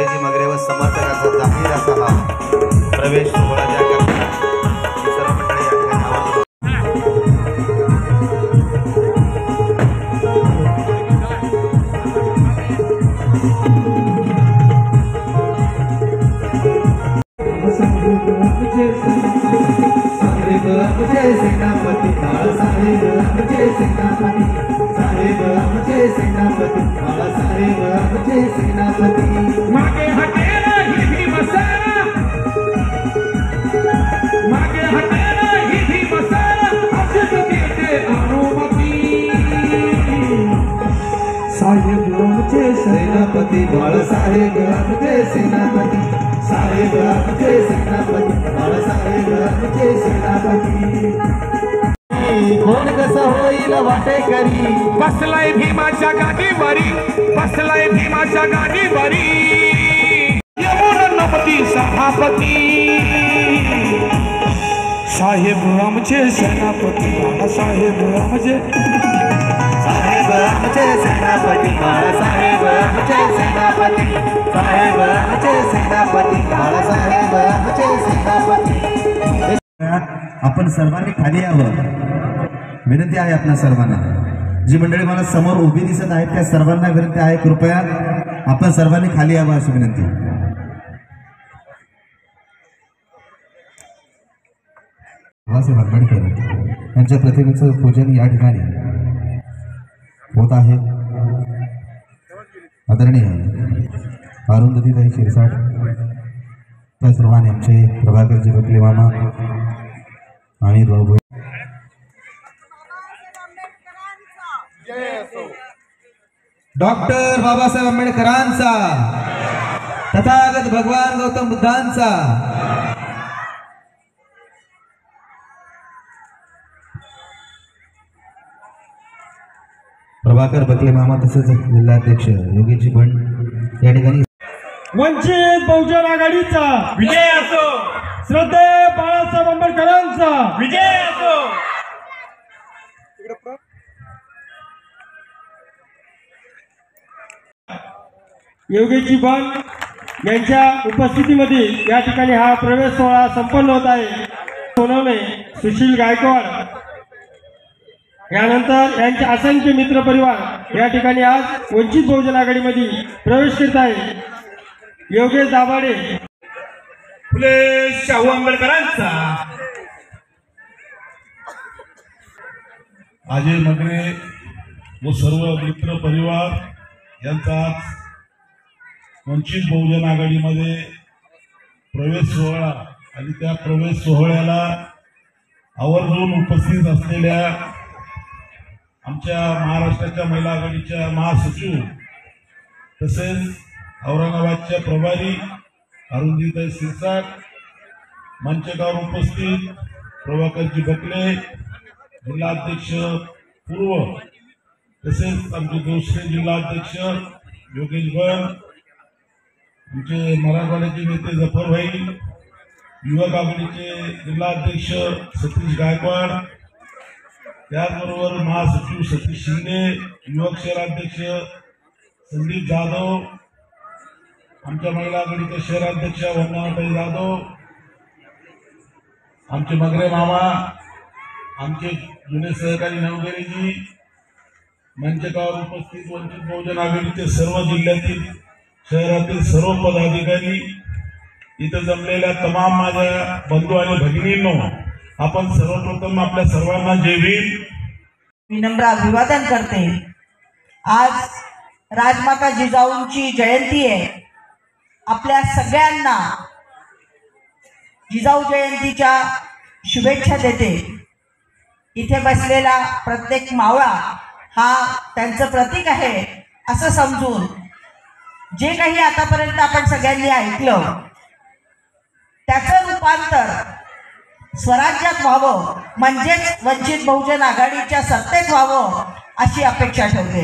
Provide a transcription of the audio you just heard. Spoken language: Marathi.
योगेजी मगरे व समर्थकांचा जाहीर असा हा प्रवेश सोहळा ज्या करता सर्व मंडळी या ठिकाणी आवाज मुझे सेनापति बाला साहेब मुझे सेनापति साहेब मुझे सेनापति बाला साहेब मुझे सेनापति मागे हटेला ही भीमसेना मागे हटेला ही भीमसेना अक्षत देते अनुमति साहेब मुझे सेनापति बाला साहेब मुझे सेनापति साहेब मुझे सेनापति बाला साहेब मुझे सेनापति कोण कसा होईल वाटेकरी बसलाय भीमाच्या गाडीवरी बसलाय भीमाच्या गाडीवरी यमुनापती सभापती साहेब आमचे सेनापती बाळासाहेब आमचे साहेब मुझे सेनापति बाला साहेब मुझे सेनापति साहेब मुझे सेनापति बाला साहेब मुझे सेनापति आपण सर्वांनी खाली यावं विनंती आहे आपल्या सर्वांना। जी मंडळी मला समोर उभी दिसत आहेत त्या सर्वांना विनंती आहे कृपया आपण सर्वांनी खाली यावं अशी विनंती। बाबासाहेब आंबेडकर यांच्या प्रतिमेचं पूजन या ठिकाणी होत आहे। आदरणीय अरुंधतीताई शिरसाट त्याचप्रमाणे आमचे प्रभाकरजी बकले मामा आणि भाऊ डॉक्टर बाबासाहेब आंबेडकरांचा तथागत भगवान गौतम बुद्धांचा प्रभाकर बकले मामा तसेच जिल्हाध्यक्ष योगेशजी भंड या ठिकाणी वंचित बहुजन आघाडीचा विजय असो श्रद्धेय बाळासाहेब आंबेडकरांचा विजय असो। योगेशजी भंड यांच्या उपस्थितीमध्ये या ठिकाणी हा प्रवेश सोहळा संपन्न होत आहे। सोनवणे सुशील गायकवाड यानंतर यांचे असंख्य मित्र परिवार या ठिकाणी आज वंचित बहुजन आघाडीमध्ये प्रवेश करत आहे। योगेश दाभाडे फुले शाहू आंबेडकरांचा अजय मगरे व सर्व मित्र परिवार यांचा वंचित बहुजन आघाडीमध्ये प्रवेश सोहळा आणि त्या प्रवेश सोहळ्याला आवर्जून उपस्थित असलेल्या आमच्या महाराष्ट्राच्या महिला आघाडीच्या महासचिव तसेच औरंगाबादच्या प्रभारी अरुंधतीताई शिरसाट मंचकावर उपस्थित प्रभाकरजी बकले जिल्हाध्यक्ष पूर्व तसेच आमचे दुसरे जिल्हाध्यक्ष योगेश भंड आमचे मराठवाड्याचे नेते जफरभाई युवक आघाडीचे जिल्हाध्यक्ष सतीश गायकवाड त्याचबरोबर महासचिव सतीश शिंदे युवक शहराध्यक्ष संदीप जाधव आमच्या महिला आघाडीच्या शहराध्यक्षा वंदनाताई जाधव आमचे मगरे मामा आमचे जुने सहकारी नवगिरीजी मंचकावर उपस्थित वंचित बहुजन आघाडीचे सर्व जिल्ह्यातील शहरातील सर्व पदाधिकारी इथं जमलेल्या तमाम माझ्या बंधू आणि भगिनींनो आपण सर्वप्रथम आपल्या सर्वांना जय भीम विनम्र अभिवादन करते। आज राजमाता जिजाऊंची जयंती आहे। आपल्या सगळ्यांना जिजाऊ जयंतीच्या शुभेच्छा देते। इथे बसलेला प्रत्येक मावळा हा त्यांचं प्रतीक आहे असं समजून जे काही आतापर्यंत आपण सगळ्यांनी ऐकलं त्याचं रूपांतर स्वराज्यात व्हावं म्हणजेच वंचित बहुजन आघाडीच्या सत्तेत व्हावं अशी अपेक्षा ठेवते।